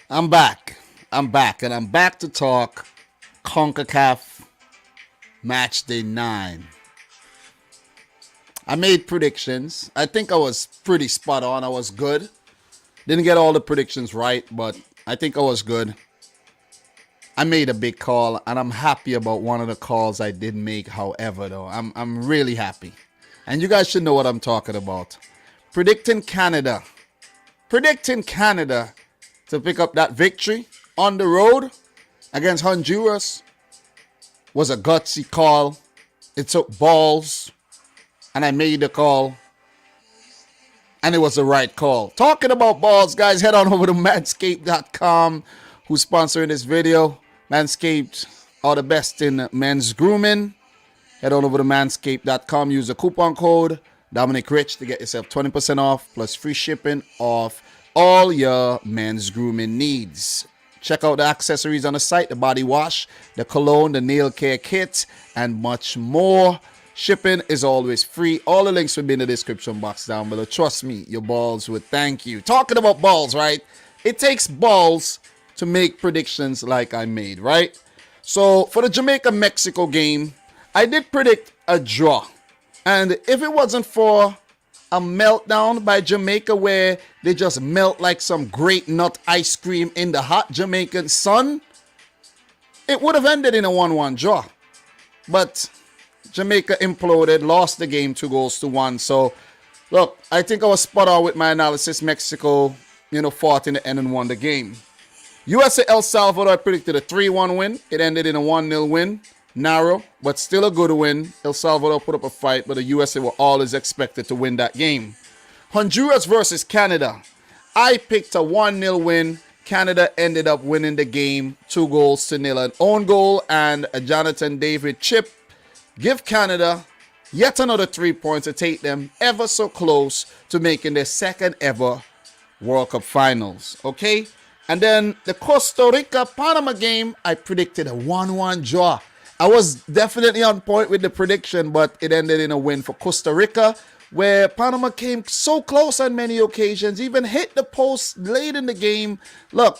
I'm back. And I'm back to talk CONCACAF match day 9. I made predictions. I think I was pretty spot on. I was good. Didn't get all the predictions right, but I think I was good. I made a big call, and I'm happy about one of the calls I did make. However, though, I'm really happy. And you guys should know what I'm talking about. Predicting Canada. Predicting Canada to pick up that victory on the road against Honduras was a gutsy call. It took balls, and I made the call, and it was the right call. Talking about balls, guys, head on over to manscaped.com, who's sponsoring this video. Manscaped are the best in men's grooming. Head on over to manscaped.com, use the coupon code Dominic Rich to get yourself 20% off plus free shipping off all your men's grooming needs. Check out the accessories on the site, the body wash, the cologne, the nail care kit, and much more. Shipping is always free. All the links will be in the description box down below. Trust me, your balls would thank you. Talking about balls, right? It takes balls to make predictions like I made, right? So for the Jamaica-Mexico game, I did predict a draw. And if it wasn't for a meltdown by Jamaica where they just melt like some great nut ice cream in the hot Jamaican sun, it would have ended in a 1-1 draw. But Jamaica imploded, lost the game 2-1. So, look, I think I was spot on with my analysis. Mexico, fought in the end and won the game. USA El Salvador, I predicted a 3-1 win. It ended in a 1-0 win. Narrow, but still a good win. El Salvador put up a fight, but the USA were always expected to win that game. Honduras versus Canada. I picked a 1-0 win. Canada ended up winning the game 2-0. An own goal and a Jonathan David chip give Canada yet another 3 points to take them ever so close to making their second ever World Cup finals. Okay? And then the Costa Rica-Panama game, I predicted a 1-1 draw. I was definitely on point with the prediction, but it ended in a win for Costa Rica, where Panama came so close on many occasions, even hit the post late in the game. Look,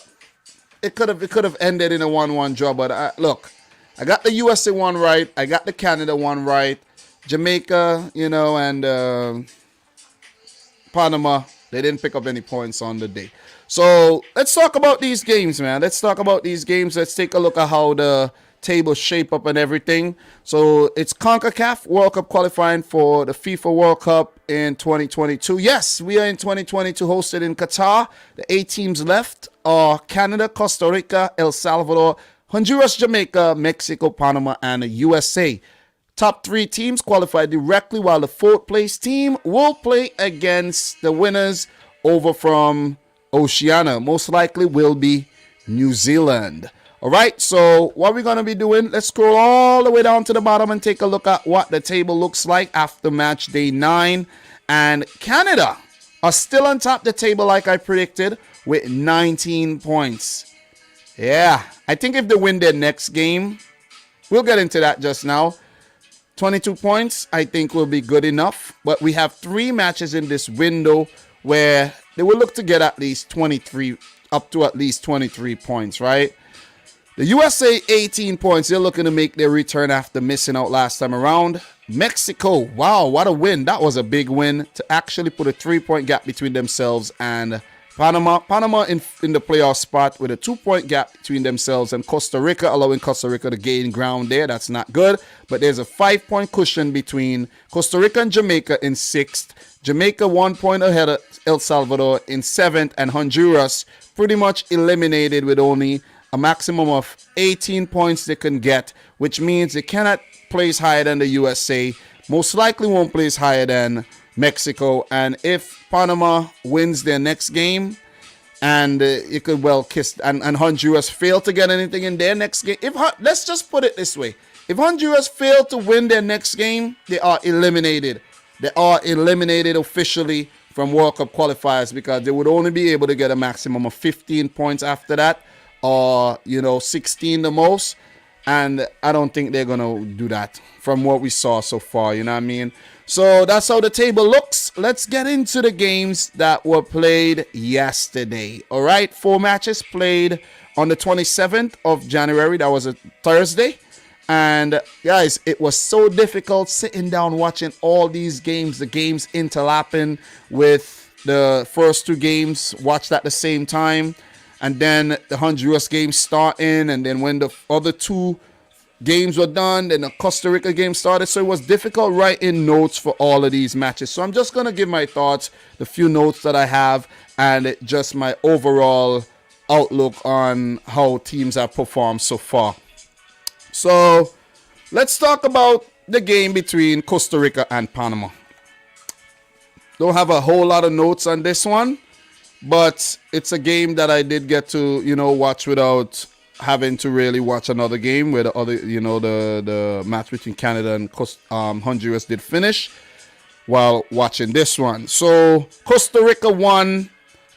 it could have ended in a 1-1 draw, but I got the USA one right. I got the Canada one right. Jamaica, and Panama, they didn't pick up any points on the day. So let's talk about these games, man. Let's talk about these games. Let's take a look at how the table shape up and everything. So it's CONCACAF World Cup qualifying for the FIFA World Cup in 2022. Yes, we are in 2022, hosted in Qatar. The 8 teams left are Canada, Costa Rica, El Salvador, Honduras, Jamaica, Mexico, Panama, and the USA. Top 3 teams qualify directly, while the 4th place team will play against the winners over from Oceania. Most likely will be New Zealand. All right, so what we're going to be doing, let's scroll all the way down to the bottom and take a look at what the table looks like after match day 9. And Canada are still on top of the table like I predicted with 19 points. Yeah, I think if they win their next game, we'll get into that just now. 22 points, I think, will be good enough. But we have 3 matches in this window where they will look to get at least 23, up to at least 23 points, right? The USA, 18 points. They're looking to make their return after missing out last time around. Mexico, wow, what a win. That was a big win to actually put a 3-point gap between themselves and Panama. Panama in the playoff spot with a 2-point gap between themselves and Costa Rica, allowing Costa Rica to gain ground there. That's not good. But there's a 5-point cushion between Costa Rica and Jamaica in 6th. Jamaica 1 point ahead of El Salvador in 7th. And Honduras pretty much eliminated with only a maximum of 18 points they can get, which means they cannot place higher than the USA. Most likely won't place higher than Mexico. And if Panama wins their next game, and it could well kiss, and Honduras fail to get anything in their next game, let's just put it this way. If Honduras fail to win their next game, they are eliminated. They are eliminated officially from World Cup qualifiers, because they would only be able to get a maximum of 15 points after that, or 16 the most. And I don't think they're gonna do that from what we saw so far, you know what I mean? So that's how the table looks. Let's get into the games that were played yesterday. All right, 4 matches played on the 27th of January. That was a Thursday. And guys, it was so difficult sitting down watching all these games, the games interlapping with the first 2 games watched at the same time. And then the Honduras game starting. And then when the other 2 games were done, then the Costa Rica game started, so it was difficult writing notes for all of these matches. So I'm just going to give my thoughts, the few notes that I have, and just my overall outlook on how teams have performed so far. So let's talk about the game between Costa Rica and Panama. Don't have a whole lot of notes on this one, but it's a game that I did get to, watch without having to really watch another game where the other, the match between Canada and Honduras did finish while watching this one. So Costa Rica 1,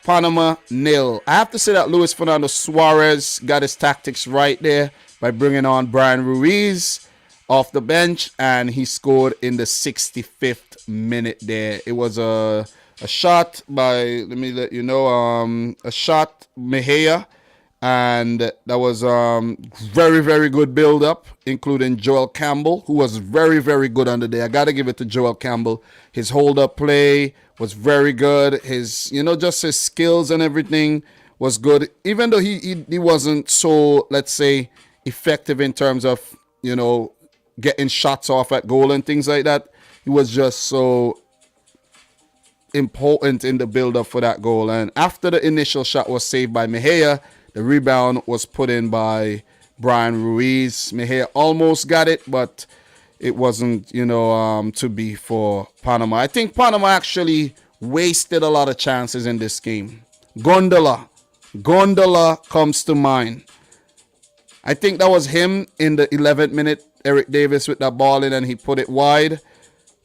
Panama 0. I have to say that Luis Fernando Suarez got his tactics right there by bringing on Brian Ruiz off the bench, and he scored in the 65th minute there. It was a shot by, let me let you know, a shot Mejia. And that was very, very good build-up, including Joel Campbell, who was very, very good under there. I got to give it to Joel Campbell. His hold-up play was very good. His, just his skills and everything was good. Even though he wasn't so, let's say, effective in terms of, getting shots off at goal and things like that. He was just so important in the build-up for that goal. And after the initial shot was saved by Mejia, the rebound was put in by Brian Ruiz. Mejia almost got it, but it wasn't, to be for Panama. I think Panama actually wasted a lot of chances in this game. Gondola comes to mind. I think that was him in the 11th minute. Eric Davis with that ball in, and he put it wide.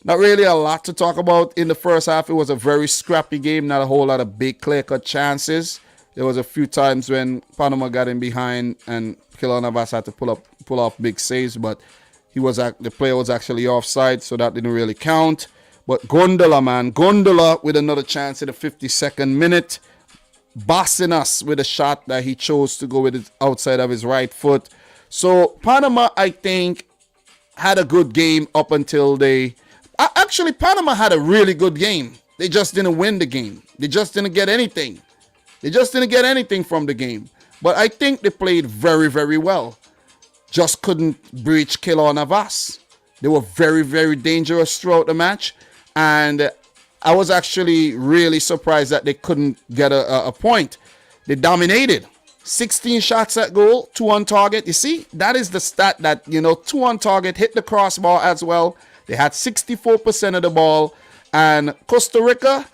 Not really a lot to talk about in the first half. It was a very scrappy game, not a whole lot of big clear-cut chances. There was a few times when Panama got in behind and Keylor Navas had to pull off big saves, but the player was actually offside, so that didn't really count. But Gondola with another chance in the 52nd minute, bossing us with a shot that he chose to go with it outside of his right foot. So Panama, I think, had a good game up until Panama had a really good game. They just didn't win the game. They just didn't get anything. From the game. But I think they played very, very well. Just couldn't breach Keylor Navas. They were very, very dangerous throughout the match. And I was actually really surprised that they couldn't get a point. They dominated. 16 shots at goal, 2 on target. You see, that is the stat that, 2 on target, hit the crossbar as well. They had 64% of the ball. And Costa Rica,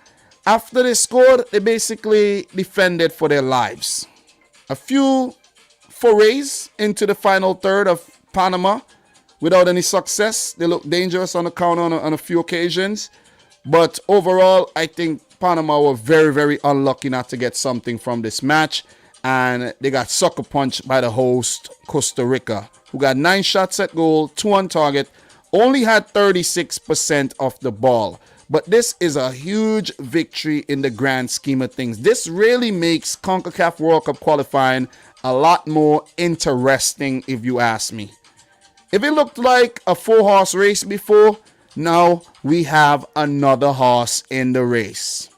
after they scored, they basically defended for their lives. A few forays into the final third of Panama without any success. They looked dangerous on the counter on a few occasions. But overall, I think Panama were very, very unlucky not to get something from this match. And they got sucker punched by the host, Costa Rica, who got 9 shots at goal, 2 on target, only had 36% of the ball. But this is a huge victory in the grand scheme of things. This really makes CONCACAF World Cup qualifying a lot more interesting, if you ask me. If it looked like a 4-horse race before, now we have another horse in the race.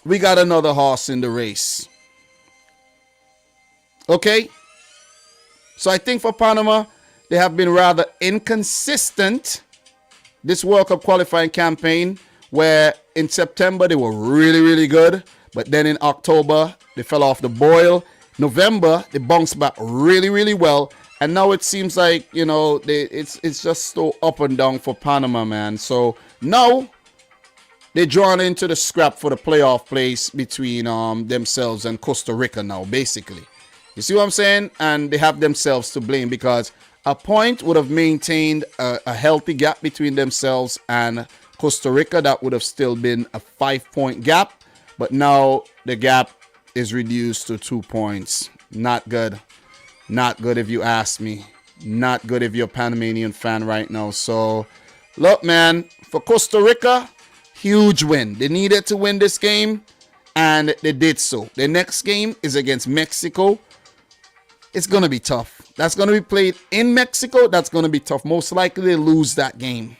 We got another horse in the race. Okay? So I think for Panama, they have been rather inconsistent this World Cup qualifying campaign, where in September they were really, really good, but then in October they fell off the boil. November they bounced back really, really well, and now it seems like it's just so up and down for Panama, man. So now they're drawn into the scrap for the playoff place between themselves and Costa Rica now, basically. You see what I'm saying? And they have themselves to blame, because a point would have maintained a healthy gap between themselves and Costa Rica. That would have still been a 5-point gap. But now the gap is reduced to 2 points. Not good. Not good if you ask me. Not good if you're a Panamanian fan right now. So Look, man, for Costa Rica, huge win. They needed to win this game, and they did so. The next game is against Mexico. It's going to be tough. That's going to be played in Mexico. That's going to be tough. Most likely they lose that game.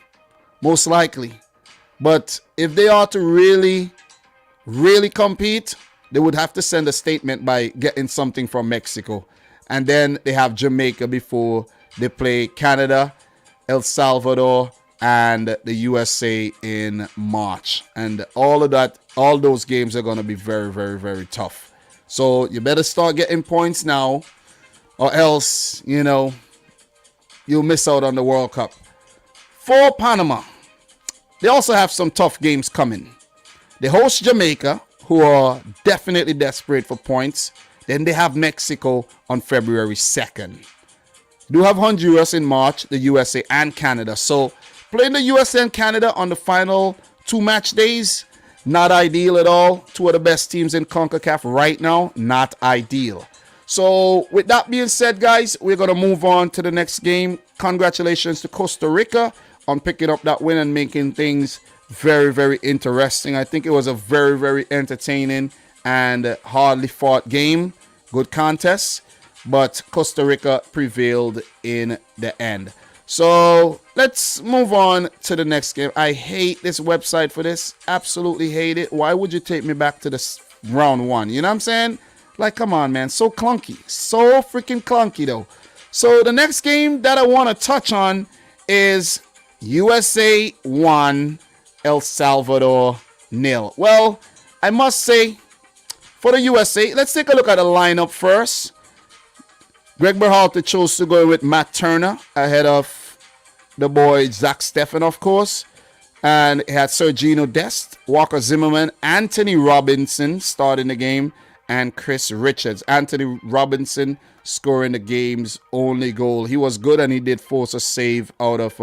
Most likely. But if they are to really, really compete, they would have to send a statement by getting something from Mexico. And then they have Jamaica before they play Canada, El Salvador, and the USA in March. And all of that, all those games are going to be very, very, very tough. So you better start getting points now, or else, you'll miss out on the World Cup. For Panama, they also have some tough games coming. They host Jamaica, who are definitely desperate for points. Then they have Mexico on February 2nd. They do have Honduras in March, the USA and Canada. So playing the USA and Canada on the final 2 match days, not ideal at all. 2 of the best teams in CONCACAF right now, not ideal. So with that being said, guys, we're going to move on to the next game. Congratulations to Costa Rica on picking up that win and making things very, very interesting. I think it was a very, very entertaining and hardly fought game. Good contest, but Costa Rica prevailed in the end. So let's move on to the next game. I hate this website for this. Absolutely hate it. Why would you take me back to this round 1? You know what I'm saying? Like, come on, man. So clunky. So freaking clunky, though. So the next game that I want to touch on is USA 1, El Salvador 0. Well, I must say, for the USA, let's take a look at the lineup first. Greg Berhalter chose to go with Matt Turner ahead of the boy Zach Steffen, of course. And he had Sergino Dest, Walker Zimmerman, Anthony Robinson starting the game, and Chris Richards. Anthony Robinson scoring the game's only goal. He was good, and he did force a save out of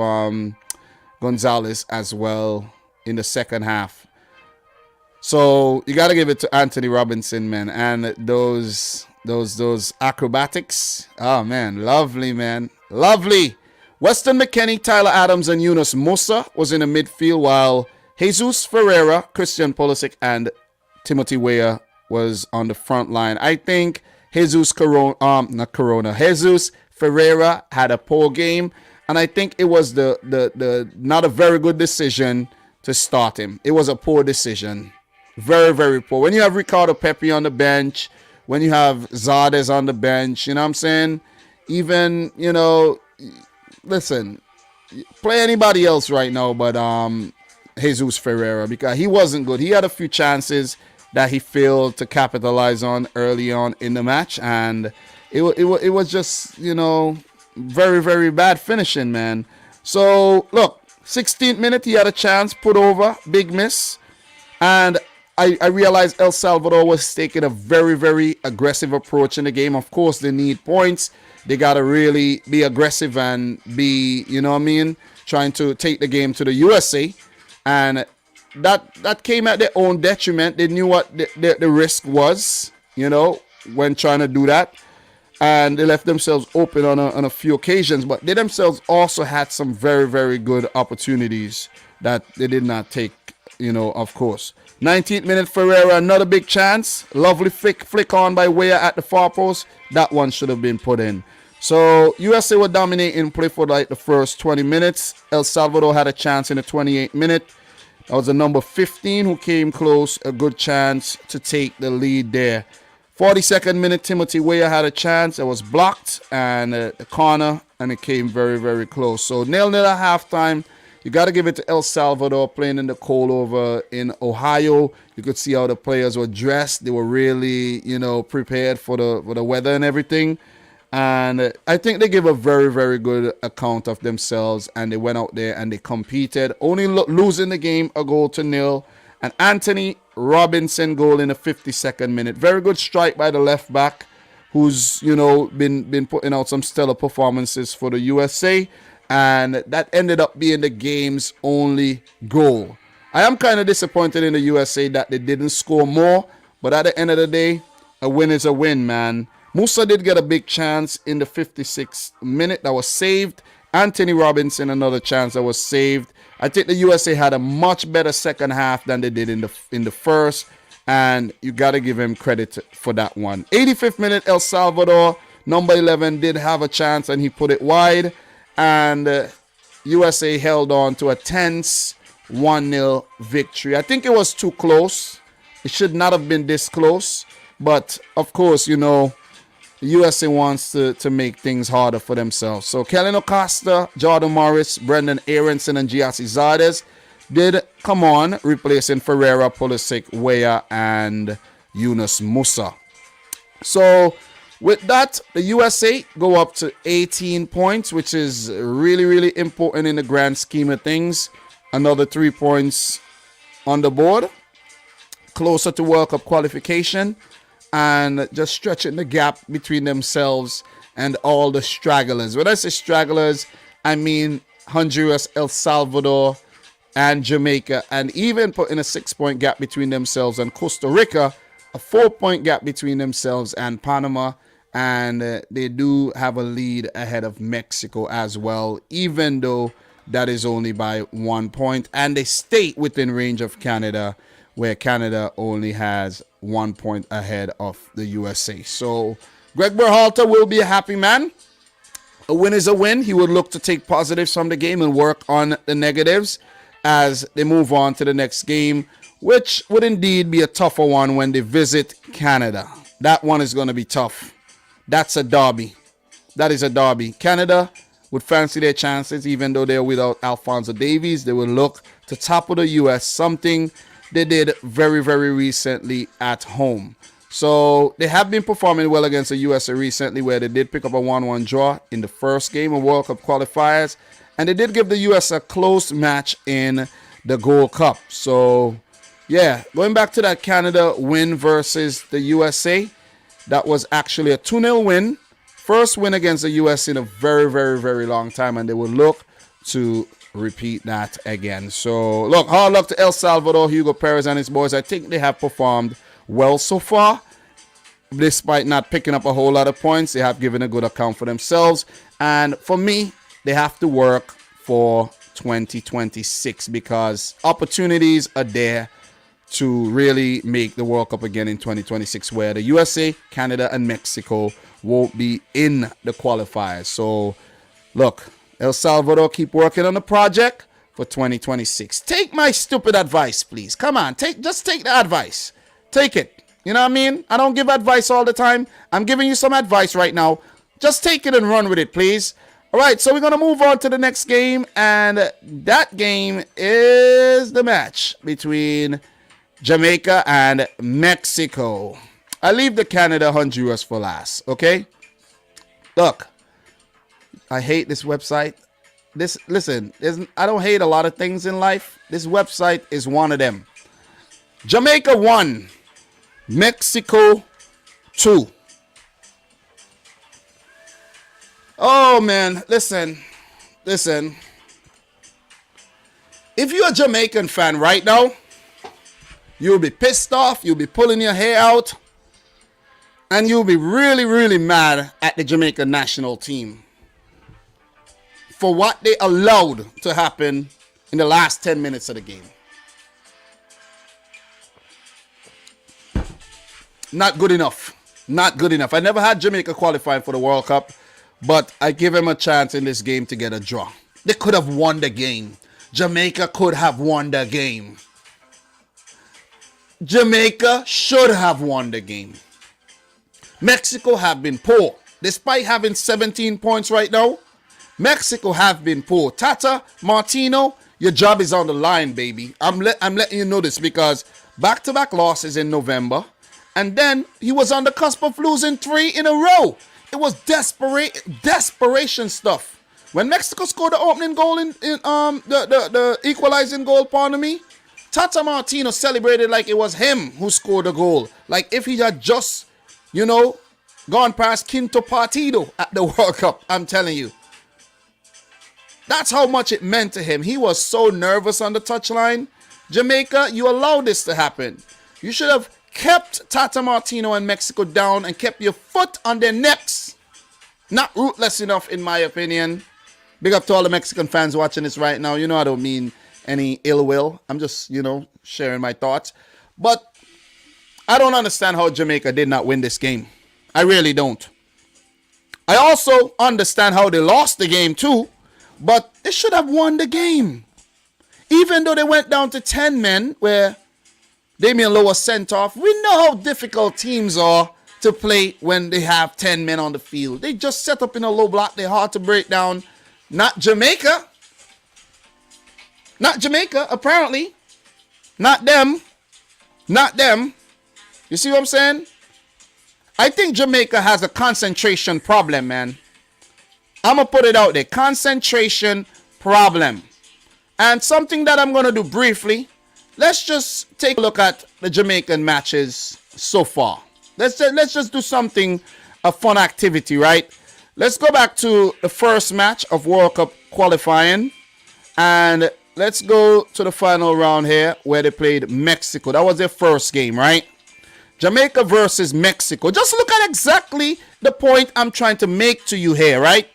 Gonzalez as well in the second half. So you got to give it to Anthony Robinson, man. And those acrobatics. Oh, man. Lovely, man. Lovely. Weston McKennie, Tyler Adams, and Yunus Musa was in the midfield, while Jesus Ferreira, Christian Pulisic, and Timothy Weah was on the front line. I think Jesus Ferreira had a poor game, and I think it was the not a very good decision to start him. It was a poor decision. Very, very poor. When you have Ricardo Pepi on the bench, when you have Zardes on the bench, you know what I'm saying? Even, listen, play anybody else right now but Jesus Ferreira, because he wasn't good. He had a few chances that he failed to capitalize on early on in the match, and it was just, very, very bad finishing, man. So, look, 16th minute, he had a chance, put over, big miss, and I realized El Salvador was taking a very, very aggressive approach in the game. Of course, they need points. They got to really be aggressive and be, trying to take the game to the USA. And that came at their own detriment. They knew what the risk was, when trying to do that. And they left themselves open on a few occasions. But they themselves also had some very, very good opportunities that they did not take, of course. 19th minute, Ferreira, another big chance. Lovely flick on by Weah at the far post. That one should have been put in. So USA were dominating play for like the first 20 minutes. El Salvador had a chance in the 28th minute. That was the number 15 who came close. A good chance to take the lead there. 42nd minute, Timothy Weah had a chance. It was blocked and the corner, and it came very, very close. So 0-0 at halftime. You got to give it to El Salvador playing in the cold over in Ohio. You could see how the players were dressed. They were really, prepared for the weather and everything. And I think they gave a very, very good account of themselves. And they went out there and they competed, only losing the game 1-0. And Anthony Robinson goal in the 52nd minute. Very good strike by the left back, who's, been putting out some stellar performances for the USA. And that ended up being the game's only goal. I am kind of disappointed in the USA that they didn't score more. But at the end of the day, a win is a win, man. Musa did get a big chance in the 56th minute that was saved. Anthony Robinson, another chance that was saved. I think the USA had a much better second half than they did in the first, and you got to give him credit for that one. 85th minute, El Salvador, number 11, did have a chance, and he put it wide, and USA held on to a tense 1-0 victory. I think it was too close. It should not have been this close, but of course, you know, the USA wants to make things harder for themselves. So Kellyn Costa, Jordan Morris, Brendan Aronson, and Giassi Zardes did come on, replacing Ferreira, Pulisic, Weah, and Yunus Musa. So with that, the USA go up to 18 points, which is really, really important in the grand scheme of things. Another 3 points on the board, closer to World Cup qualification, and just stretching the gap between themselves and all the stragglers. When I say stragglers, I mean Honduras, El Salvador, and Jamaica, and even putting a 6-point gap between themselves and Costa Rica, a 4-point gap between themselves and Panama, and they do have a lead ahead of Mexico as well, even though that is only by 1 point, and they stay within range of Canada, where Canada only has 1 point ahead of the USA. So Greg Berhalter will be a happy man. A win is a win. He would look to take positives from the game and work on the negatives as they move on to the next game, which would indeed be a tougher one when they visit Canada. That one is going to be tough. That's a derby. That is a derby. Canada would fancy their chances, even though they're without Alphonso Davies. They will look to topple the US, something they did very, very recently at home. So they have been performing well against the USA recently, where they did pick up a 1-1 draw in the first game of World Cup qualifiers. And they did give the US a close match in the Gold Cup. So, yeah, going back to that Canada win versus the USA, that was actually a 2-0 win. First win against the US in a very, very, very long time. And they will look to repeat that again. So, look, hard luck to El Salvador, Hugo Perez and his boys. I think they have performed well so far. Despite not picking up a whole lot of points, they have given a good account for themselves. And for me, they have to work for 2026 because opportunities are there to really make the World Cup again in 2026, where the USA, Canada, and Mexico won't be in the qualifiers. So, look, El Salvador, keep working on the project for 2026. Take my stupid advice, please. Come on, just take the advice. Take it. You know what I mean? I don't give advice all the time. I'm giving you some advice right now. Just take it and run with it, please. All right, so we're going to move on to the next game, and that game is the match between Jamaica and Mexico. I leave the Canada Honduras for last, okay? Look, I hate this website. Listen, I don't hate a lot of things in life. This website is one of them. Jamaica 1, Mexico 2. Oh, man, listen. If you're a Jamaican fan right now, you'll be pissed off, you'll be pulling your hair out, and you'll be really, really mad at the Jamaican national team for what they allowed to happen in the last 10 minutes of the game. Not good enough. Not good enough. I never had Jamaica qualifying for the World Cup, but I give him a chance in this game to get a draw. They could have won the game. Jamaica could have won the game. Jamaica should have won the game. Mexico have been poor. Despite having 17 points right now, Mexico have been poor. Tata Martino, your job is on the line, baby. I'm letting you know this because back-to-back losses in November, and then he was on the cusp of losing 3 in a row. It was desperation stuff. When Mexico scored the opening goal in the equalizing goal, pardon me, Tata Martino celebrated like it was him who scored the goal. Like if he had just, gone past Quinto Partido at the World Cup. I'm telling you. That's how much it meant to him. He was so nervous on the touchline. Jamaica, you allowed this to happen. You should have kept Tata Martino and Mexico down and kept your foot on their necks. Not ruthless enough, in my opinion. Big up to all the Mexican fans watching this right now. You know I don't mean any ill will. I'm just, sharing my thoughts. But I don't understand how Jamaica did not win this game. I really don't. I also understand how they lost the game too, but they should have won the game. Even though they went down to 10 men where Damian Lowe was sent off, we know how difficult teams are to play when they have 10 men on the field. They just set up in a low block. They're hard to break down. Not Jamaica. Not Jamaica, apparently. Not them. Not them. You see what I'm saying? I think Jamaica has a concentration problem, man. I'm going to put it out there. Concentration problem. And something that I'm going to do briefly. Let's just take a look at the Jamaican matches so far. Let's just do something, a fun activity, right? Let's go back to the first match of World Cup qualifying. And let's go to the final round here where they played Mexico. That was their first game, right? Jamaica versus Mexico. Just look at exactly the point I'm trying to make to you here, right?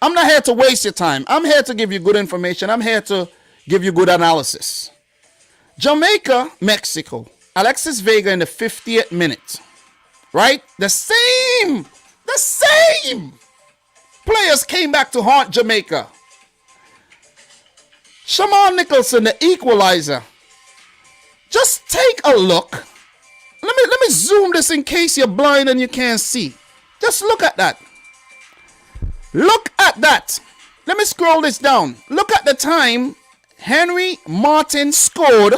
I'm not here to waste your time. I'm here to give you good information. I'm here to give you good analysis. Jamaica, Mexico. Alexis Vega in the 50th minute. Right? The same players came back to haunt Jamaica. Shaman Nicholson, the equalizer. Just take a look. Let me zoom this in case you're blind and you can't see. Just look at that. Look at that. Let me scroll this down. Look at the time Henry Martin scored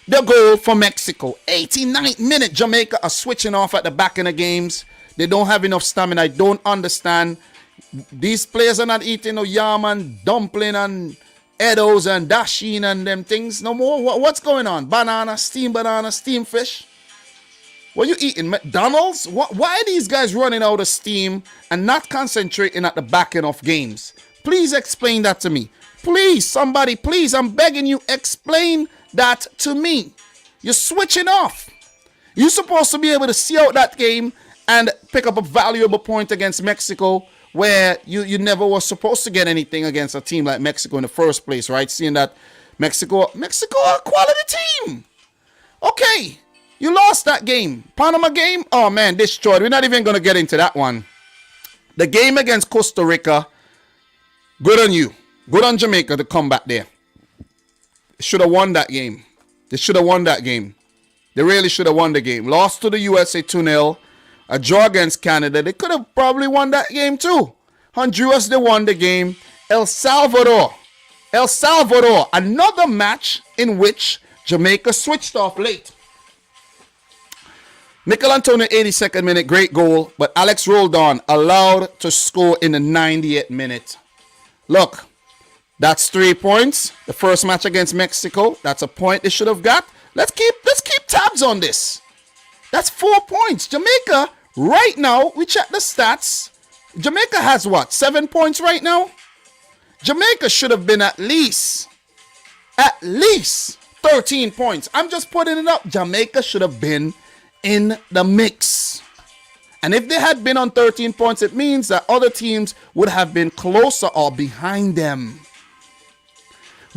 the goal for Mexico. 89th minute. Jamaica are switching off at the back in the games. They don't have enough stamina. I don't understand. These players are not eating no yam and dumpling and Edos and dasheen and them things no more. What's going on? Banana, steam fish. What are you eating? McDonald's? Why are these guys running out of steam and not concentrating at the back end of games? Please explain that to me. Please, somebody, please, I'm begging you, explain that to me. You're switching off. You're supposed to be able to see out that game and pick up a valuable point against Mexico where you never were supposed to get anything against a team like Mexico in the first place, right? Seeing that Mexico are a quality team. Okay, you lost that game. Panama game, oh man, destroyed. We're not even going to get into that one. The game against Costa Rica, good on you. Good on Jamaica to come back there. They should have won that game. They should have won that game. They really should have won the game. Lost to the USA 2-0. A draw against Canada. They could have probably won that game too. Honduras, they won the game. El Salvador. Another match in which Jamaica switched off late. Mikel Antonio, 82nd minute, great goal. But Alex Roldan allowed to score in the 90th minute. Look, that's 3 points. The first match against Mexico, that's a point they should have got. Let's keep tabs on this. That's 4 points. Jamaica, right now, we check the stats. Jamaica has what? 7 points right now? Jamaica should have been at least 13 points. I'm just putting it up. Jamaica should have been in the mix. And if they had been on 13 points, it means that other teams would have been closer or behind them.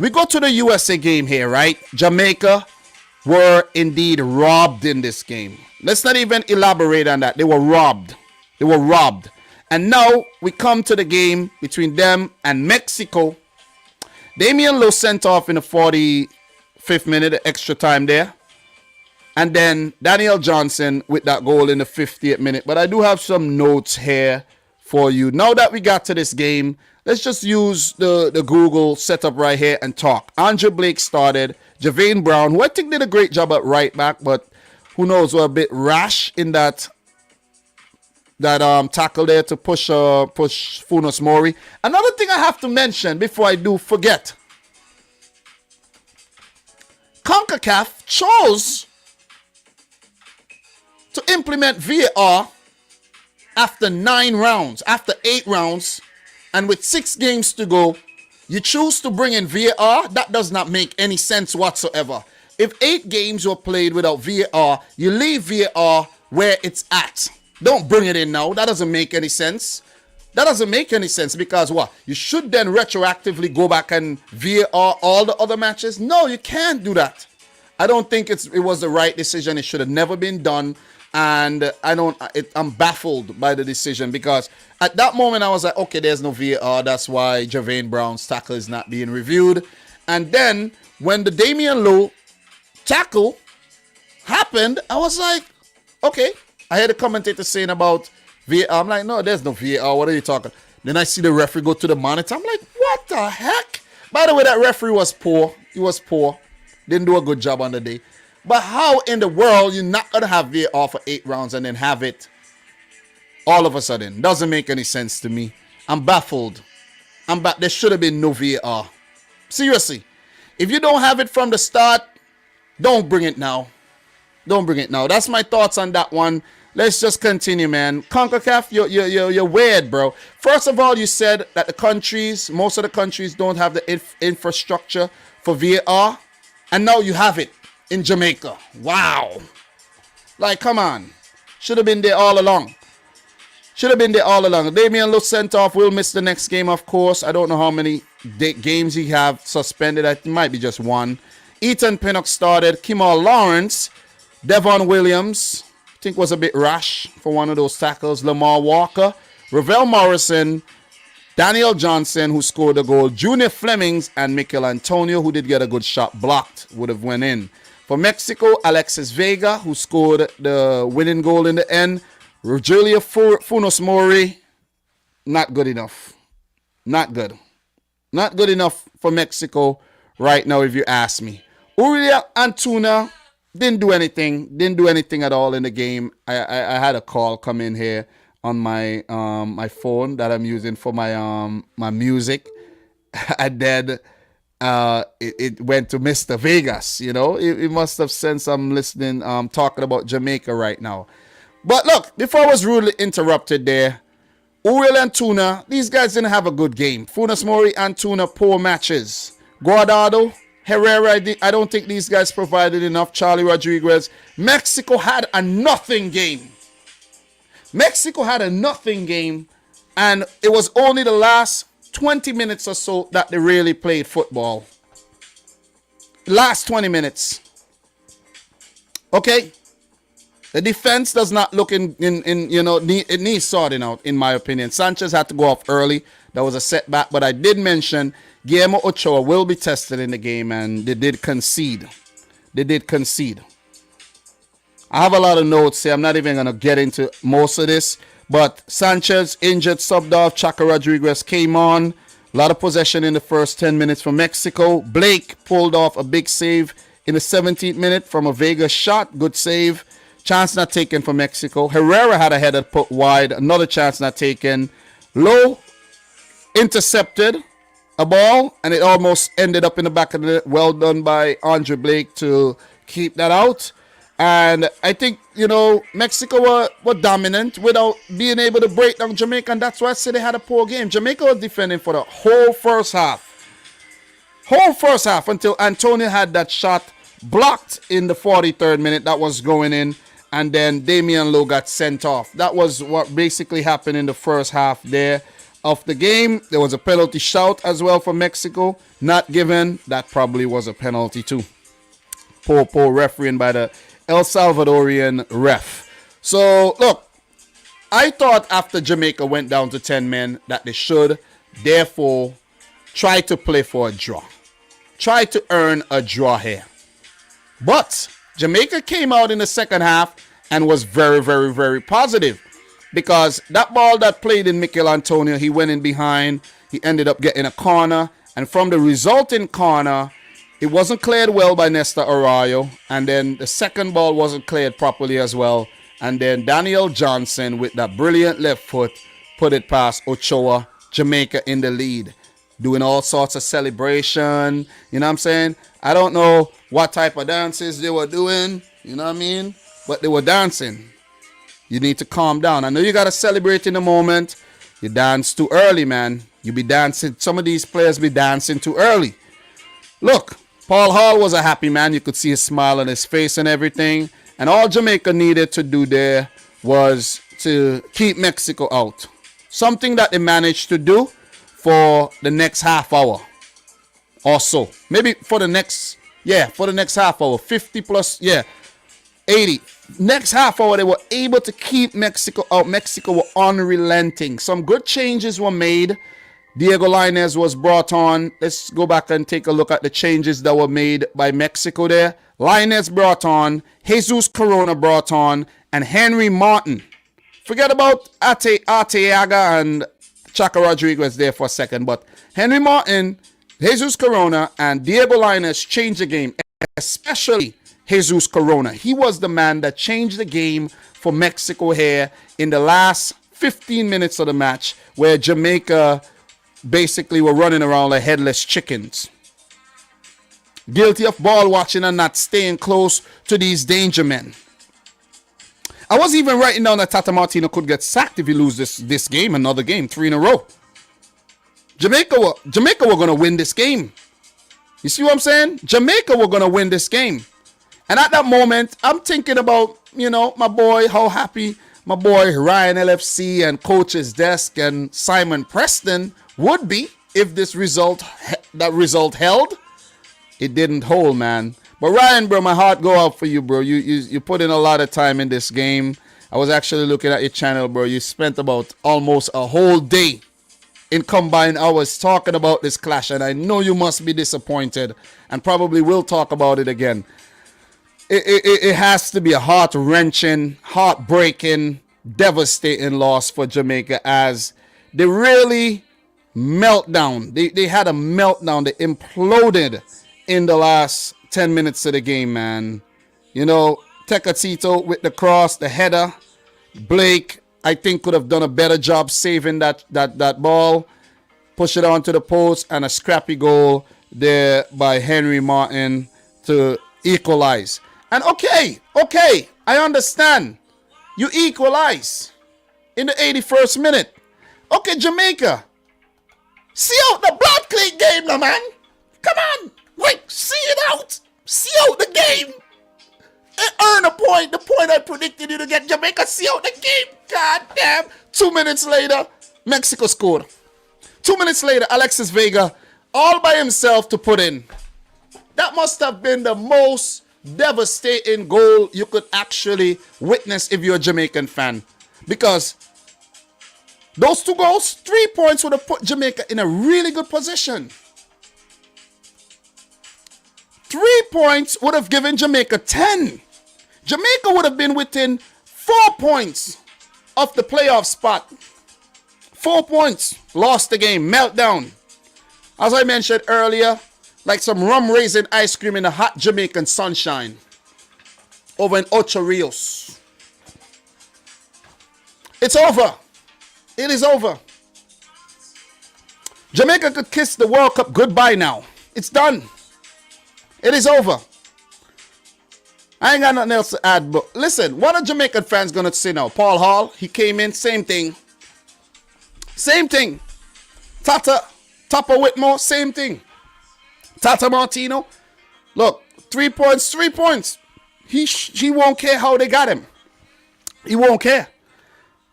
We go to the USA game here, right? Jamaica were indeed robbed in this game. Let's not even elaborate on that. They were robbed. And now we come to the game between them and Mexico. Damian Lowe sent off in the 45th minute, extra time there. And then Daniel Johnson with that goal in the 50th minute. But I do have some notes here for you. Now that we got to this game, let's just use the Google setup right here and talk. Andre Blake started. Javane Brown, who I think did a great job at right back, but who knows, were a bit rash in that tackle there to push Funes Mori. Another thing I have to mention before I do forget. CONCACAF chose to implement VAR after 8 rounds, and with 6 games to go. You choose to bring in VAR, that does not make any sense whatsoever. If 8 games were played without VAR, you leave VAR where it's at. Don't bring it in now. That doesn't make any sense. That doesn't make any sense because what? You should then retroactively go back and VAR all the other matches? No, you can't do that. I don't think it was the right decision. It should have never been done. And I'm baffled by the decision because at that moment I was like, okay, there's no VAR. That's why Javane Brown's tackle is not being reviewed. And then when the Damian Lowe tackle happened, I was like, okay. I heard a commentator saying about VAR. I'm like, no, there's no VAR. What are you talking? Then I see the referee go to the monitor. I'm like, what the heck? By the way, that referee was poor. He was poor. Didn't do a good job on the day. But how in the world you're not going to have VAR for 8 rounds and then have it all of a sudden? Doesn't make any sense to me. I'm baffled. There should have been no VAR. Seriously. If you don't have it from the start, don't bring it now. Don't bring it now. That's my thoughts on that one. Let's just continue, man. CONCACAF, you're weird, bro. First of all, you said that most of the countries don't have the infrastructure for VAR. And now you have it in Jamaica. Wow. Like, come on. Should have been there all along. Damian Lowe sent off. Will miss the next game, of course. I don't know how many games he have suspended. It might be just one. Ethan Pinnock started. Kimal Lawrence. Devon Williams, I think was a bit rash for one of those tackles. Lamar Walker. Ravel Morrison. Daniel Johnson, who scored a goal. Junior Flemings and Mikel Antonio, who did get a good shot blocked, would have went in. For Mexico, Alexis Vega, who scored the winning goal in the end. Rogelio Funes Mori, not good enough. Not good. Not good enough for Mexico right now, if you ask me. Uriel Antuna didn't do anything at all in the game. I had a call come in here on my my phone that I'm using for my music. And then it went to Mr. Vegas, you know. It must have sent some listening talking about Jamaica right now. But look, before I was rudely interrupted there, Uriel Antuna, these guys didn't have a good game. Funes Mori, Antuna, poor matches. Guardado, Herrera, I don't think these guys provided enough. Charlie Rodriguez. Mexico had a nothing game. And it was only the last 20 minutes or so that they really played football. Last 20 minutes. Okay? The defense does not look it needs sorting out, in my opinion. Sanchez had to go off early. That was a setback, but I did mention Guillermo Ochoa will be tested in the game, and they did concede. I have a lot of notes here. I'm not even going to get into most of this, but Sanchez injured, subbed off. Chaka Rodriguez came on. A lot of possession in the first 10 minutes for Mexico. Blake pulled off a big save in the 17th minute from a Vegas shot. Good save. Chance not taken for Mexico. Herrera had a header put wide. Another chance not taken. Lowe intercepted a ball, and it almost ended up in the back of the net. Well done by Andre Blake to keep that out. And I think, Mexico were dominant without being able to break down Jamaica, and that's why I said they had a poor game. Jamaica was defending for the whole first half. Until Antonio had that shot blocked in the 43rd minute that was going in, and then Damian Lowe got sent off. That was what basically happened in the first half there of the game. There was a penalty shout as well for Mexico. Not given. That probably was a penalty too. Poor refereeing by the El Salvadorian ref. So, look, I thought after Jamaica went down to 10 men that they should, therefore, try to play for a draw. Try to earn a draw here. But Jamaica came out in the second half and was very, very, very positive. Because that ball that played in Mikel Antonio, he went in behind. He ended up getting a corner. And from the resulting corner, it wasn't cleared well by Nesta Arroyo. And then the second ball wasn't cleared properly as well. And then Daniel Johnson with that brilliant left foot put it past Ochoa. Jamaica in the lead. Doing all sorts of celebration. You know what I'm saying? I don't know what type of dances they were doing. You know what I mean? But they were dancing. You need to calm down. I know you got to celebrate in the moment. You dance too early, man. You be dancing. Some of these players be dancing too early. Look, Paul Hall was a happy man. You could see his smile on his face and everything. And all Jamaica needed to do there was to keep Mexico out. Something that they managed to do for the next half hour or so. Maybe for the next half hour. 50 plus, 80. Next half hour, they were able to keep Mexico out. Mexico were unrelenting. Some good changes were made. Diego Lainez was brought on. Let's go back and take a look at the changes that were made by Mexico there. Lainez brought on. Jesus Corona brought on. And Henry Martin. Forget about Arteaga and Chaco Rodriguez there for a second. But Henry Martin, Jesus Corona, and Diego Lainez changed the game. Especially Jesus Corona. He was the man that changed the game for Mexico here in the last 15 minutes of the match, where Jamaica basically were running around like headless chickens. Guilty of ball watching and not staying close to these danger men. I was even writing down that Tata Martino could get sacked if he loses this game, another game, 3 in a row. Jamaica were going to win this game. You see what I'm saying? Jamaica were going to win this game. And at that moment, I'm thinking about, my boy, how happy my boy Ryan LFC and coach's desk and Simon Preston would be if that result held. It didn't hold, man. But Ryan, bro, my heart go out for you, bro. You put in a lot of time in this game. I was actually looking at your channel, bro. You spent about almost a whole day in combined hours talking about this clash, and I know you must be disappointed and probably will talk about it again. It has to be a heart-wrenching, heartbreaking, devastating loss for Jamaica, as they really meltdown. They had a meltdown. They imploded in the last 10 minutes of the game, man. Tecatito with the cross, the header. Blake, I think, could have done a better job saving that ball. Push it onto the post, and a scrappy goal there by Henry Martin to equalize. And okay, I understand. You equalize in the 81st minute. Okay, Jamaica. See out the blood clean game now, man. Come on. Wait, see it out. See out the game. And earn a point. The point I predicted you to get. Jamaica, see out the game. God damn. 2 minutes later, Mexico scored. 2 minutes later, Alexis Vega all by himself to put in. That must have been the most devastating goal you could actually witness if you're a Jamaican fan, because those 2 goals, 3 points, would have put Jamaica in a really good position. 3 points would have given Jamaica 10. Jamaica would have been within 4 points of the playoff spot. 4 points. Lost the game. Meltdown. As I mentioned earlier, like some rum raisin ice cream in the hot Jamaican sunshine over in Ocho Rios. It's over. It is over. Jamaica could kiss the World Cup goodbye now. It's done. It is over. I ain't got nothing else to add, but listen, what are Jamaican fans going to say now? Paul Hall, he came in, same thing. Same thing. Tata Whitmore, same thing. Tata Martino, look, 3 points, 3 points. He won't care how they got him. He won't care.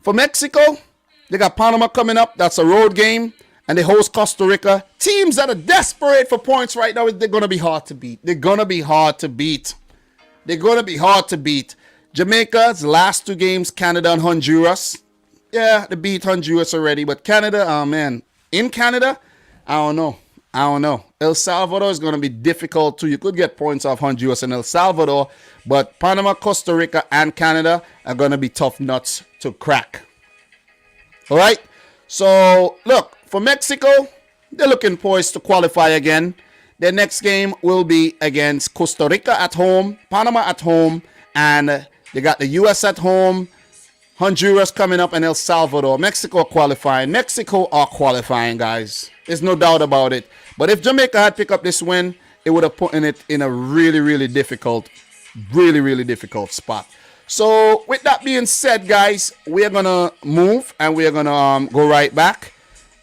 For Mexico, they got Panama coming up. That's a road game. And they host Costa Rica. Teams that are desperate for points right now, they're going to be hard to beat. They're going to be hard to beat. They're going to be hard to beat. Jamaica's last 2 games, Canada and Honduras. Yeah, they beat Honduras already. But Canada, oh man. In Canada, I don't know. El Salvador is going to be difficult too. You could get points off Honduras and El Salvador, but Panama, Costa Rica, and Canada are going to be tough nuts to crack. All right? So, look, for Mexico, they're looking poised to qualify again. Their next game will be against Costa Rica at home, Panama at home, and they got the U.S. at home, Honduras coming up, and El Salvador. Mexico are qualifying. Mexico are qualifying, guys. There's no doubt about it. But if Jamaica had picked up this win, it would have put it in a really difficult spot. So with that being said, guys, we are going to move and we are going to go right back.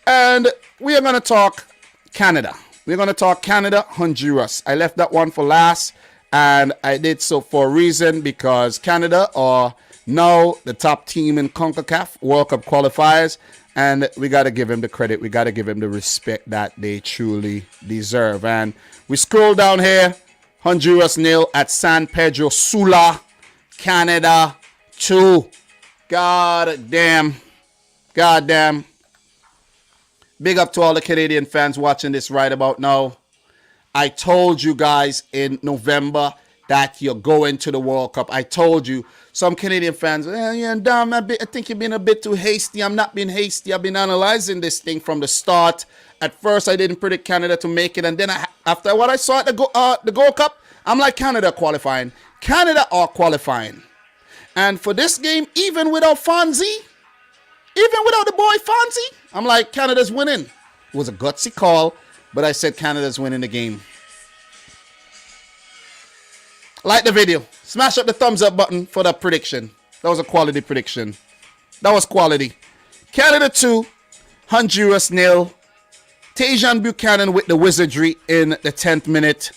And we are going to talk Canada. We're going to talk Canada, Honduras. I left that one for last, and I did so for a reason, because Canada are Now the top team in CONCACAF World Cup qualifiers, and we got to give him the credit. We got to give him the respect that they truly deserve. And we scroll down here. Honduras 0 at San Pedro Sula. Canada 2. God damn. Big up to all the Canadian fans watching this right about now. I told you guys in November that you're going to the World Cup. I told you. Some Canadian fans, yeah, Dom, I think you've been a bit too hasty. I'm not being hasty. I've been analyzing this thing from the start. At first, I didn't predict Canada to make it. And then after what I saw at the Gold Cup, I'm like, Canada qualifying. Canada are qualifying. And for this game, even without Fonzie, even without the boy Fonzie, I'm like, Canada's winning. It was a gutsy call, but I said Canada's winning the game. Like the video. Smash up the thumbs up button for that prediction. That was a quality prediction. That was quality. Canada 2, Honduras 0. Tajon Buchanan with the wizardry in the 10th minute.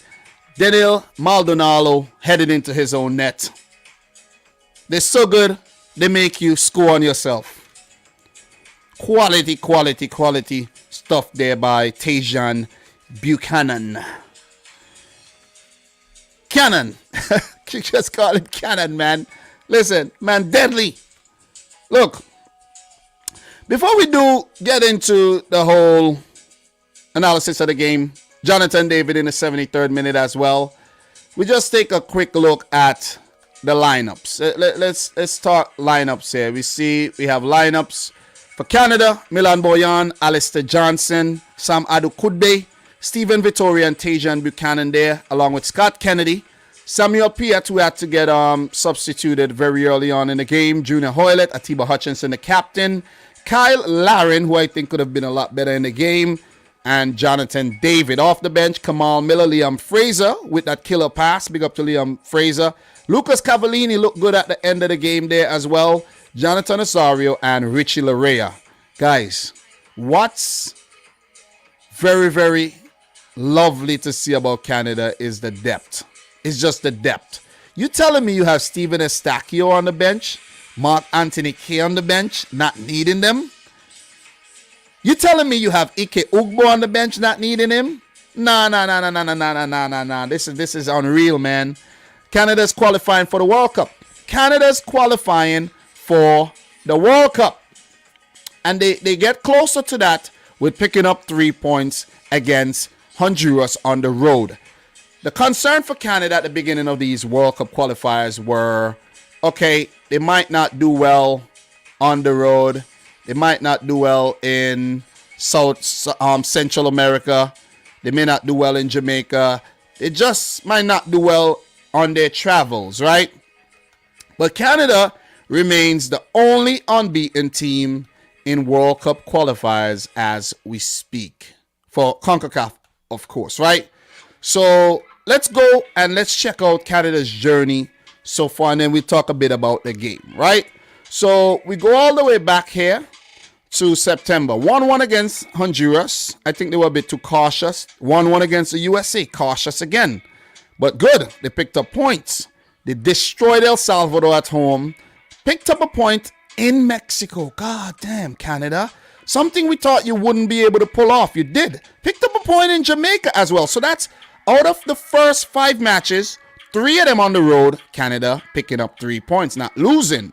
Daniel Maldonado headed into his own net. They're so good, they make you score on yourself. Quality stuff there by Tajon Buchanan. Cannon. You just call it Cannon, man. Listen, man, deadly. Look, before we do get into the whole analysis of the game, Jonathan David in the 73rd minute as well, we just take a quick look at the lineups. Let's talk lineups here. We have lineups for Canada: Milan Boyan, Alistair Johnson, Sam Adukudbe, Stephen Vittoria, and Tajon Buchanan there, along with Scott Kennedy, Samuel Piat, who had to get substituted very early on in the game, Junior Hoylett, Atiba Hutchinson, the captain, Kyle Larin, who I think could have been a lot better in the game, and Jonathan David. Off the bench, Kamal Miller, Liam Fraser with that killer pass. Big up to Liam Fraser. Lucas Cavallini looked good at the end of the game there as well. Jonathan Osorio and Richie Larea. Guys, what's very, very lovely to see about Canada is the depth. It's just the depth. You telling me you have Steven Estacio on the bench, Mark Anthony Kay on the bench, not needing them? You telling me you have Ike Ugbo on the bench, not needing him? Nah. This is unreal, man. Canada's qualifying for the World Cup. Canada's qualifying for the World Cup. And they get closer to that with picking up 3 points against Honduras on the road. The concern for Canada at the beginning of these World Cup qualifiers were, okay, they might not do well on the road. They might not do well in Central America. They may not do well in Jamaica. They just might not do well on their travels, right? But Canada remains the only unbeaten team in World Cup qualifiers as we speak. For CONCACAF, of course, right? So let's go and let's check out Canada's journey so far, and then we'll talk a bit about the game, right? So we go all the way back here to September. 1-1 against Honduras. I think they were a bit too cautious. 1-1 against the USA. Cautious again. But good. They picked up points. They destroyed El Salvador at home. Picked up a point in Mexico. God damn, Canada. Something we thought you wouldn't be able to pull off. You did. Picked up a point in Jamaica as well. So that's out of the first 5 matches, 3 of them on the road, Canada picking up 3 points, not losing.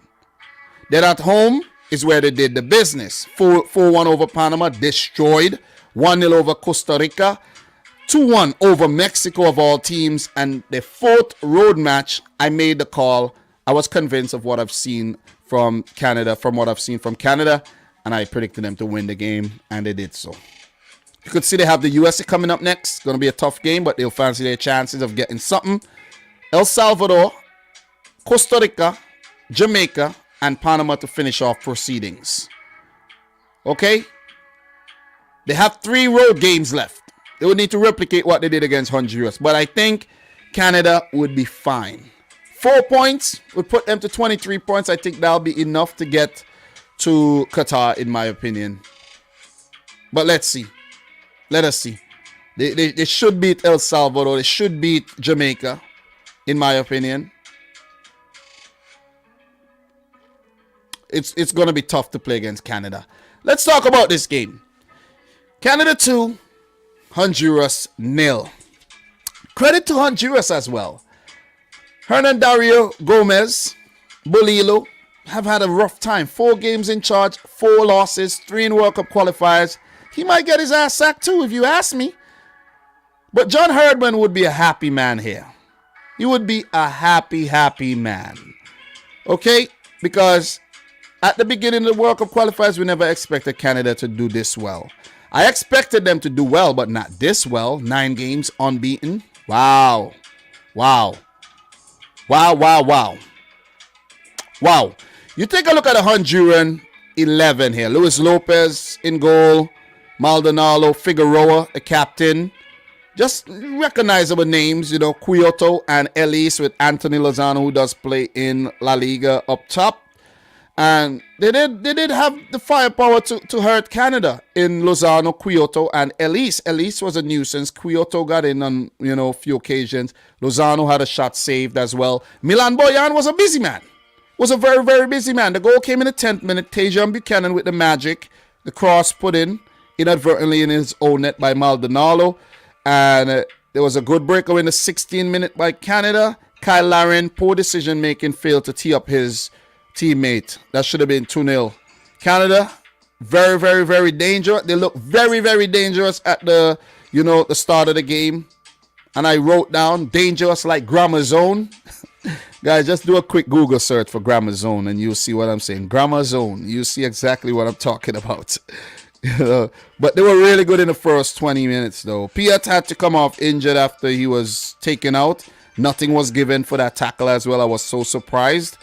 Then at home is where they did the business. 4-1 over Panama, destroyed. 1-0 over Costa Rica. 2-1 over Mexico of all teams. And the 4th road match, I made the call. I was convinced of what I've seen from Canada, and I predicted them to win the game, and they did so. You could see they have the USA coming up next. It's going to be a tough game, but they'll fancy their chances of getting something. El Salvador, Costa Rica, Jamaica, and Panama to finish off proceedings. Okay? They have 3 road games left. They would need to replicate what they did against Honduras, but I think Canada would be fine. 4 points would put them to 23 points. I think that'll be enough to get to Qatar, in my opinion. But let's see. Let us see. They should beat El Salvador. They should beat Jamaica, in my opinion. it's going to be tough to play against Canada. Let's talk about this game. Canada 2, Honduras 0. Credit to Honduras as well. Hernan Dario Gomez, Bolilo have had a rough time. 4 games in charge, 4 losses, 3 in World Cup qualifiers. He might get his ass sacked too, if you ask me. But John Herdman would be a happy man here. He would be a happy, happy man. Okay? Because at the beginning of the World Cup qualifiers, we never expected Canada to do this well. I expected them to do well, but not this well. 9 games unbeaten. Wow. Wow. Wow, wow, wow. Wow. You take a look at the Honduran 11 here. Luis Lopez in goal. Maldonado, Figueroa, the captain. Just recognizable names, you know, Quioto and Elise with Anthony Lozano, who does play in La Liga up top. And they did have the firepower to hurt Canada in Lozano, Quioto, and Elise. Elise was a nuisance. Quioto got in on, you know, a few occasions. Lozano had a shot saved as well. Milan Boyan was a busy man. Was a very, very busy man. The goal came in the 10th minute. Tejan Buchanan with the magic. The cross put in inadvertently in his own net by Maldonado. And there was a good breakaway in the 16th minute by Canada. Kyle Larin, poor decision making, failed to tee up his teammate. That should have been 2-0. Canada, very, very, very dangerous. They look very, very dangerous at the, you know, the start of the game. And I wrote down dangerous like Grammar Zone. Guys, just do a quick Google search for Grammar Zone and you'll see what I'm saying. Grammar Zone. You see exactly what I'm talking about. But they were really good in the first 20 minutes, though. Piat had to come off injured after he was taken out. Nothing was given for that tackle as well. I was so surprised.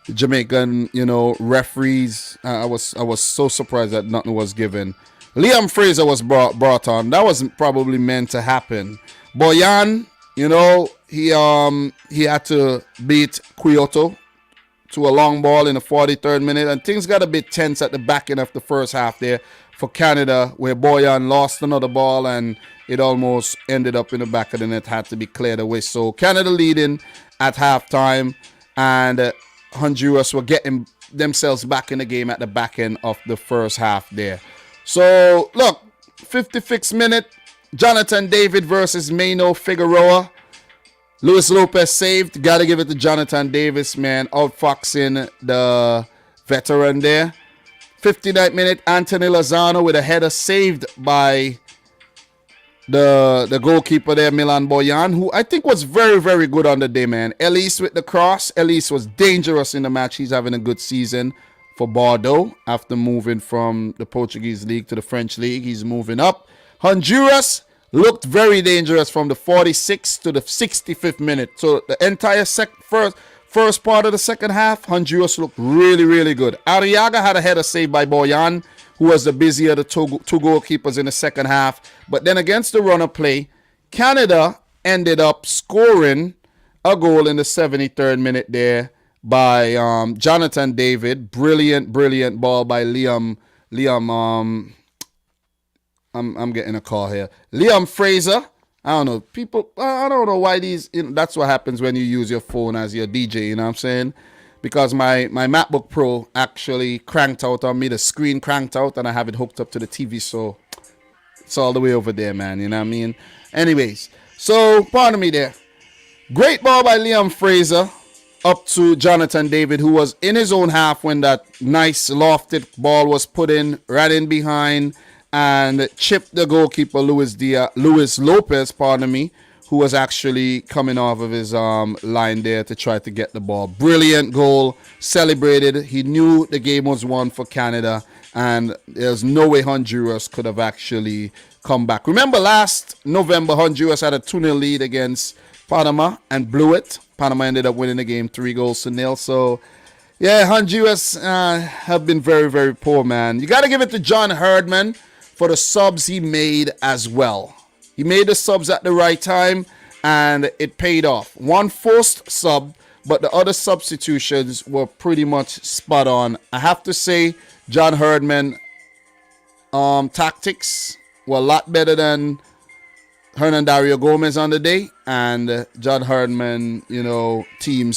The Jamaican, you know, referees. I was so surprised that nothing was given. Liam Fraser was brought on. That wasn't probably meant to happen. Boyan, you know, he had to beat Quioto to a long ball in the 43rd minute, and things got a bit tense at the back end of the first half there for Canada, where Boyan lost another ball and it almost ended up in the back of the net, had to be cleared away. So Canada leading at halftime, and Honduras were getting themselves back in the game at the back end of the first half there. So look, 56th minute, Jonathan David versus Maino Figueroa. Luis Lopez saved. Got to give it to Jonathan Davis, man, outfoxing the veteran there. 59th minute, Anthony Lozano with a header saved by the goalkeeper there, Milan Boyan, who I think was very, very good on the day, man. Elise with the cross. Elise was dangerous in the match. He's having a good season for Bordeaux after moving from the Portuguese league to the French league. He's moving up. Honduras looked very dangerous from the 46th to the 65th minute. So the entire first part of the second half, Honduras looked really, really good. Arriaga had a header saved by Boyan, who was the busier of the two goalkeepers in the second half. But then against the run of play, Canada ended up scoring a goal in the 73rd minute there by Jonathan David. Brilliant, brilliant ball by Liam. I'm getting a call here. Liam Fraser. I don't know. People, I don't know why these, you know, that's what happens when you use your phone as your DJ, you know what I'm saying? Because my MacBook Pro actually cranked out on me. The screen cranked out and I have it hooked up to the TV. So it's all the way over there, man. You know what I mean? Anyways, so pardon me there. Great ball by Liam Fraser up to Jonathan David, who was in his own half when that nice lofted ball was put in, right in behind, and chipped the goalkeeper Luis Lopez, who was actually coming off of his line there to try to get the ball. Brilliant goal, celebrated. He knew the game was won for Canada, and there's no way Honduras could have actually come back. Remember last November, Honduras had a 2-0 lead against Panama and blew it. Panama ended up winning the game 3-0. So, yeah, Honduras have been very, very poor, man. You got to give it to John Herdman for the subs he made as well. He made the subs at the right time, and it paid off. One forced sub, but the other substitutions were pretty much spot on. I have to say, John Herdman tactics were a lot better than Hernan Dario Gomez on the day, and John Herdman, you know, team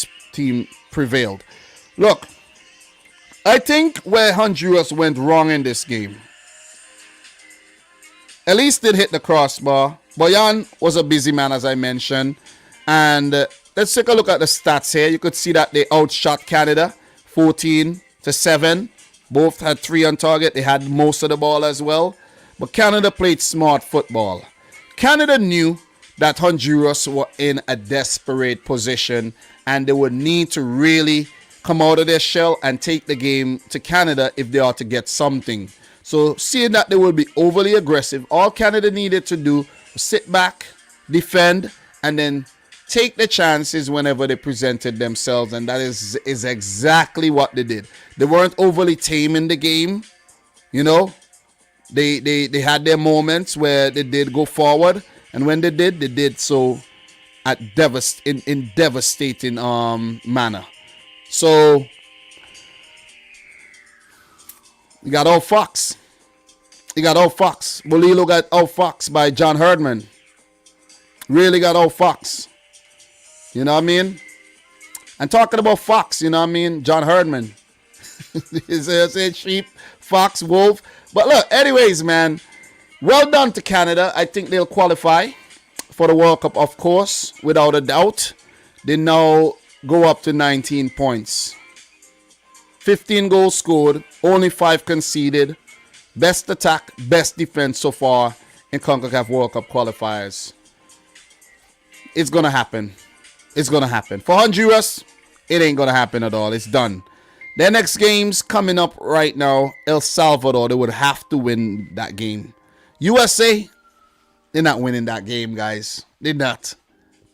prevailed. Look, I think where Honduras went wrong in this game, at least did hit the crossbar. Boyan was a busy man, as I mentioned. And let's take a look at the stats here. You could see that they outshot Canada 14-7. Both had 3 on target. They had most of the ball as well. But Canada played smart football. Canada knew that Honduras were in a desperate position and they would need to really come out of their shell and take the game to Canada if they are to get something. So seeing that they will be overly aggressive, all Canada needed to do was sit back, defend, and then take the chances whenever they presented themselves. And that is exactly what they did. They weren't overly tame in the game. You know, they had their moments where they did go forward. And when they did so at in devastating manner. So you got All Fox. You got All Fox. Bolilo got All Fox by John Herdman. Really got All Fox. You know what I mean? And talking about Fox, you know what I mean? John Herdman. Is sheep, fox, wolf. But look, anyways, man, well done to Canada. I think they'll qualify for the World Cup, of course, without a doubt. They now go up to 19 points. 15 goals scored, only 5 conceded. Best attack, best defense so far in CONCACAF World Cup qualifiers. It's going to happen. It's going to happen. For Honduras, it ain't going to happen at all. It's done. Their next game's coming up right now. El Salvador, they would have to win that game. USA, they're not winning that game, guys. They're not.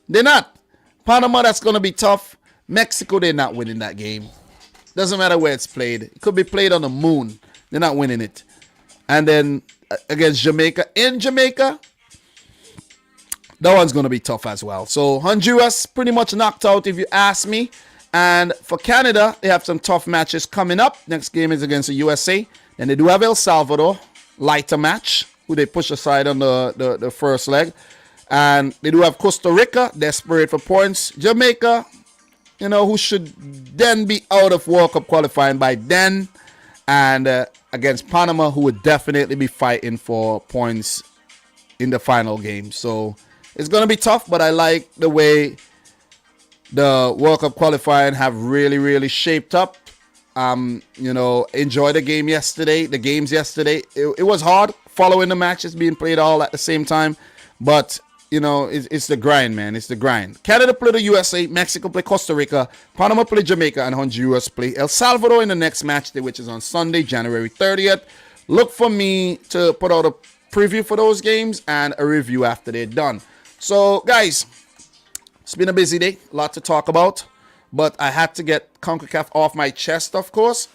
They're not. Panama, that's going to be tough. Mexico, they're not winning that game. Doesn't matter where it's played. It could be played on the moon. They're not winning it. And then against Jamaica, in Jamaica, that one's going to be tough as well. So Honduras pretty much knocked out if you ask me. And for Canada, they have some tough matches coming up. Next game is against the USA. Then they do have El Salvador, lighter match, who they push aside on the first leg. And they do have Costa Rica, desperate for points. Jamaica, you know, who should then be out of World Cup qualifying by then. And against Panama, who would definitely be fighting for points in the final game. So it's going to be tough, but I like the way the World Cup qualifying have really, really shaped up. You know, enjoy the game yesterday. The games yesterday, it was hard following the matches being played all at the same time. But, you know, it's the grind, man. It's the grind. Canada play the USA. Mexico play Costa Rica. Panama play Jamaica. And Honduras play El Salvador in the next match day, which is on Sunday, January 30th. Look for me to put out a preview for those games and a review after they're done. So, guys, it's been a busy day. A lot to talk about. But I had to get CONCACAF off my chest, of course.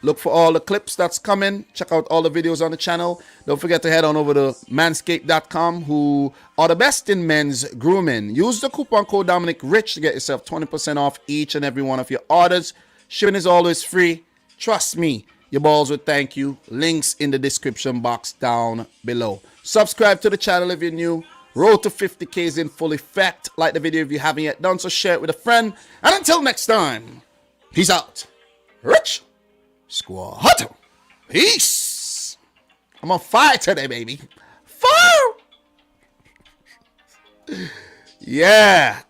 Look for all the clips that's coming. Check out all the videos on the channel. Don't forget to head on over to manscaped.com, who are the best in men's grooming. Use the coupon code Dominic Rich to get yourself 20% off each and every one of your orders. Shipping is always free. Trust me, your balls will thank you. Links in the description box down below. Subscribe to the channel if you're new. Road to 50K is in full effect. Like the video if you haven't yet done so. Share it with a friend. And until next time, peace out. Rich Squad. Peace. I'm on fire today, baby. Fire. Yeah.